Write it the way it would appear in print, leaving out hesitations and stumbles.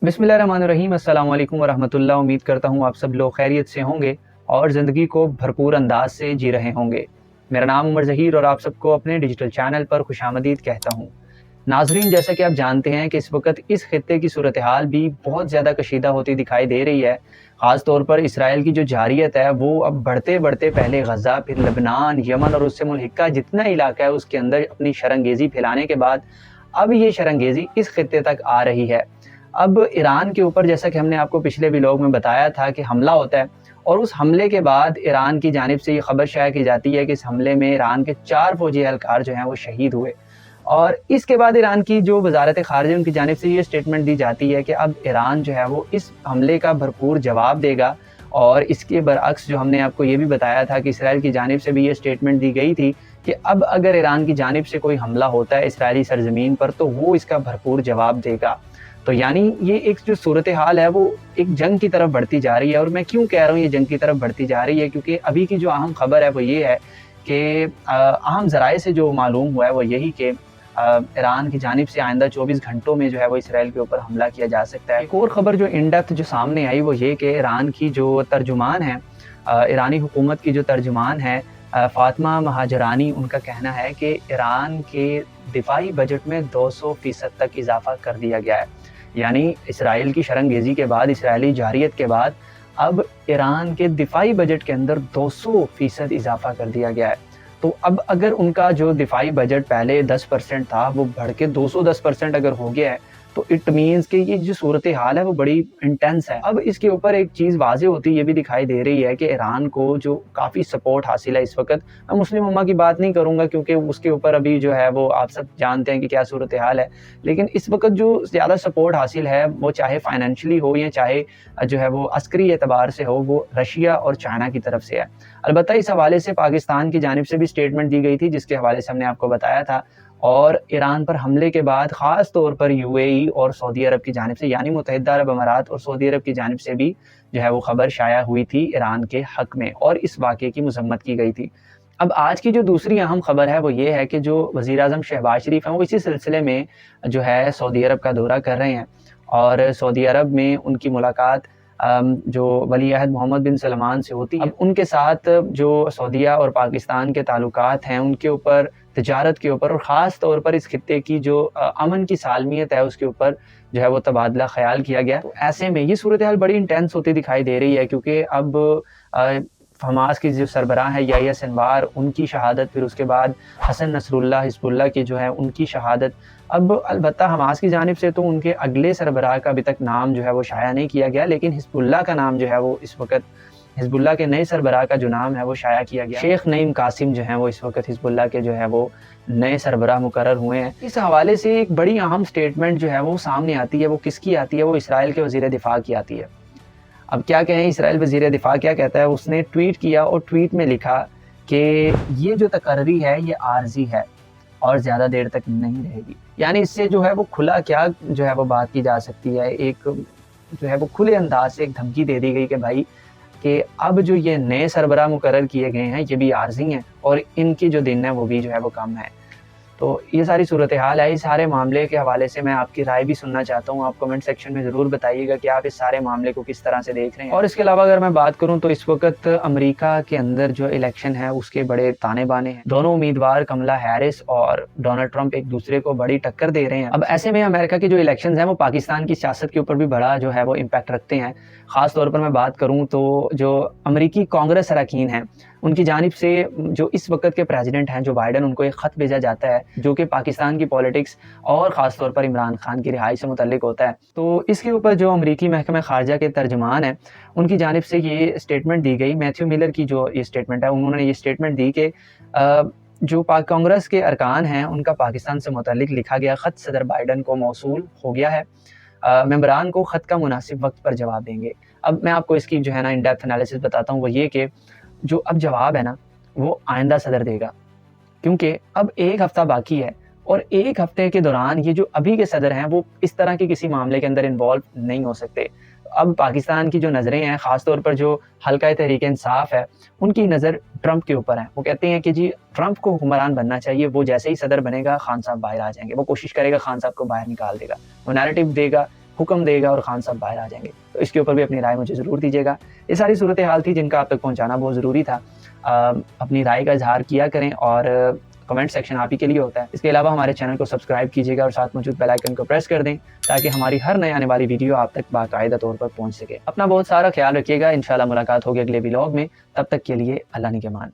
बिस्मिल्लाहिर्रहमानिर्रहीम। अस्सलाम वालेकुम वरहमतुल्लाह। उम्मीद करता हूँ आप सब लोग खैरियत से होंगे और ज़िंदगी को भरपूर अंदाज से जी रहे होंगे। मेरा नाम उमर ज़हीर और आप सबको अपने डिजिटल चैनल पर खुशामदीद कहता हूँ। नाज़रीन, जैसा कि आप जानते हैं कि इस वक्त इस खित्ते की सूरत हाल भी बहुत ज़्यादा कशीदा होती दिखाई दे रही है। ख़ास तौर पर इसराइल की जो जारियत है वो अब बढ़ते बढ़ते पहले गज़ा, फिर लबनान, यमन और उससे मुल्हिका जितना इलाका है उसके अंदर अपनी शरंगेज़ी फैलाने के बाद अब ये शरंगेज़ी इस खित्ते तक आ रही है। अब ईरान के ऊपर, जैसा कि हमने आपको पिछले व्लॉग में बताया था, कि हमला होता है और उस हमले के बाद ईरान की जानिब से ये खबर शाया की जाती है कि इस हमले में ईरान के 4 फौजी एहलकार जो हैं वो शहीद हुए। और इसके बाद ईरान की जो वज़ारत ख़ारिजा उनकी जानिब से ये स्टेटमेंट दी जाती है कि अब ईरान जो है वो इस हमले का भरपूर जवाब देगा। और इसके बरअक्स जो हमने आपको ये भी बताया था कि इसराइल की जानिब से भी ये स्टेटमेंट दी गई थी कि अब अगर ईरान की जानिब से कोई हमला होता है इसराइली सरज़मीन पर तो वो इसका भरपूर जवाब देगा। तो यानी ये एक जो सूरत हाल है वो एक जंग की तरफ बढ़ती जा रही है। और मैं क्यों कह रहा हूँ ये जंग की तरफ बढ़ती जा रही है, क्योंकि अभी की जो अहम खबर है वो ये है कि अहम ज़राए से जो मालूम हुआ है वो यही कि ईरान की जानिब से आइंदा 24 घंटों में जो है वो इसराइल के ऊपर हमला किया जा सकता है। एक और ख़बर जो इन डेप्थ जो सामने आई वो ये कि ईरान की जो तर्जुमान है, ईरानी हुकूमत की जो तर्जुमान है फ़ातिमा महाजरानी, उनका कहना है कि ईरान के दिफाई बजट में 200% तक इजाफ़ा कर दिया गया है। यानी इसराइल की शरंगेज़ी के बाद, इसराइली जारियत के बाद अब ईरान के दिफाई बजट के अंदर 200% इजाफ़ा कर दिया गया है। तो अब अगर उनका जो दिफाई बजट पहले 10% था वो बढ़ के 210% अगर हो गया है तो इट मीन्स कि ये जो सूरत हाल है वो बड़ी इंटेंस है। अब इसके ऊपर एक चीज़ वाज़ेह होती ये भी दिखाई दे रही है कि ईरान को जो काफ़ी सपोर्ट हासिल है इस वक्त, मैं मुस्लिम उम्मा की बात नहीं करूँगा क्योंकि उसके ऊपर अभी जो है वो आप सब जानते हैं कि क्या सूरत हाल है, लेकिन इस वक्त जो ज़्यादा सपोर्ट हासिल है वो चाहे फाइनेंशली हो या चाहे जो है वो अस्करी एतबार से हो, वो रशिया और चाइना की तरफ से है। अलबत्ता इस हवाले से पाकिस्तान की जानिब से भी स्टेटमेंट दी गई थी जिसके हवाले से हमने आपको बताया था। और ईरान पर हमले के बाद ख़ास तौर पर यूएई और सऊदी अरब की जानिब से, यानी मुत्तहिदा अरब अमारात और सऊदी अरब की जानिब से भी जो है वो ख़बर शाया हुई थी ईरान के हक़ में और इस वाक़े की मज़म्मत की गई थी। अब आज की जो दूसरी अहम ख़बर है वो ये है कि जो वज़ीर-ए-आज़म शहबाज शरीफ हैं वो इसी सिलसिले में जो है सऊदी अरब का दौरा कर रहे हैं और सऊदी अरब में उनकी मुलाकात जो वली अहद मोहम्मद बिन सलमान से होती है। अब उनके साथ जो सऊदीया और पाकिस्तान के ताल्लुकात हैं उनके ऊपर, तिजारत के ऊपर और ख़ास तौर पर इस खित्ते की जो अमन की सालमियत है उसके ऊपर जो है वो तबादला ख़याल किया गया। तो ऐसे में ये सूरत हाल बड़ी इंटेंस होती दिखाई दे रही है क्योंकि अब हमास की जो सरबराह है याह्या सिनवार, उनकी शहादत, फिर उसके बाद हसन नसरुल्लाह हिज़्बुल्लाह की जो है उनकी शहादत। अब अलबत्ता हमास की जानिब से तो उनके अगले सरबराह का अभी तक नाम जो है वो शाया नहीं किया गया, लेकिन हिज़्बुल्लाह का नाम जो है वो इस वक्त, हिज़्बुल्लाह के नए सरबराह का जो नाम है वो शाया किया गया। शेख नईम कासिम जो हैं वो इस वक्त हिज़्बुल्लाह के जो है वो नए सरबराह मुकर्रर हुए हैं। इस हवाले से एक बड़ी अहम स्टेटमेंट जो है वो सामने आती है। वो किसकी आती है? वो इसराइल के वज़ीर दिफ़ा की आती है। अब क्या कहें, इसराइल वज़ीर दिफ़ा क्या कहता है, उसने ट्वीट किया और ट्वीट में लिखा कि ये जो तकर्री है ये आर्ज़ी है और ज़्यादा देर तक नहीं रहेगी। यानी इससे जो है वो खुला क्या जो है वो बात की जा सकती है, एक जो है वो खुले अंदाज से एक धमकी दे दी गई कि भाई कि अब जो ये नए सरबराह मुकर्रर किए गए हैं ये भी आर्ज़ी हैं और इनकी जो दिन है वो भी जो है वो कम है। तो ये सारी सूरत हाल है। इस सारे मामले के हवाले से मैं आपकी राय भी सुनना चाहता हूँ। आप कमेंट सेक्शन में ज़रूर बताइएगा कि आप इस सारे मामले को किस तरह से देख रहे हैं। और इसके अलावा अगर मैं बात करूँ तो इस वक्त अमेरिका के अंदर जो इलेक्शन है उसके बड़े ताने बाने हैं। दोनों उम्मीदवार कमला हैरिस और डोनाल्ड ट्रंप एक दूसरे को बड़ी टक्कर दे रहे हैं। अब ऐसे में अमेरिका के जो इलेक्शन हैं वो पाकिस्तान की सियासत के ऊपर भी बड़ा जो है वो इम्पैक्ट रखते हैं। ख़ास तौर पर मैं बात करूँ तो जो अमरीकी कांग्रेस अरकान हैं उनकी जानिब से जो इस वक्त के प्रेसिडेंट हैं जो बाइडन, उनको एक ख़त भेजा जाता है जो कि पाकिस्तान की पॉलिटिक्स और ख़ास तौर पर इमरान खान की रिहाई से मुतल्लिक होता है। तो इसके ऊपर जो अमरीकी महकमा ख़ारजा के तर्जुमान हैं उनकी जानिब से ये स्टेटमेंट दी गई। मैथ्यू मिलर की जो ये स्टेटमेंट है, उन्होंने ये स्टेटमेंट दी कि जो कांग्रेस के अरकान हैं उनका पाकिस्तान से मुतल्लिक लिखा गया ख़त सदर बाइडन को मौसूल हो गया है। मेंबरान को ख़त का मुनासिब वक्त पर जवाब देंगे। अब मैं आपको इसकी जो है ना इन डेप्थ एनालिसिस बताता हूँ। वो ये कि जो अब जवाब है ना वो आइंदा सदर देगा, क्योंकि अब एक हफ़्ता बाकी है और एक हफ़्ते के दौरान ये जो अभी के सदर हैं वो इस तरह के किसी मामले के अंदर इन्वॉल्व नहीं हो सकते। अब पाकिस्तान की जो नज़रें हैं, ख़ास तौर पर जो हल्का तहरीक इंसाफ है, उनकी नज़र ट्रंप के ऊपर है। वो कहते हैं कि जी ट्रंप को हुक्मरान बनना चाहिए, वो जैसे ही सदर बनेगा खान साहब बाहर आ जाएंगे, वो कोशिश करेगा खान साहब को बाहर निकाल देगा, वो नैरेटिव देगा حکم دے گا اور خان صاحب باہر آ جائیں گے. تو اس کے اوپر بھی اپنی رائے مجھے ضرور دیجیے گا. یہ ساری صورتحال تھی جن کا آپ تک پہنچانا بہت ضروری تھا. اپنی رائے کا اظہار کیا کریں اور کمنٹ سیکشن آپ ہی کے لیے ہوتا ہے. اس کے علاوہ ہمارے چینل کو سبسکرائب کیجیے گا اور ساتھ موجود بیل آئیکن کو پریس کر دیں تاکہ ہماری ہر نئے آنے والی ویڈیو آپ تک باقاعدہ طور پر پہنچ سکے. اپنا بہت سارا خیال رکھیے گا. انشاءاللہ ملاقات ہوگی اگلے ولاگ میں. تب تک کے لیے اللہ نگہبان.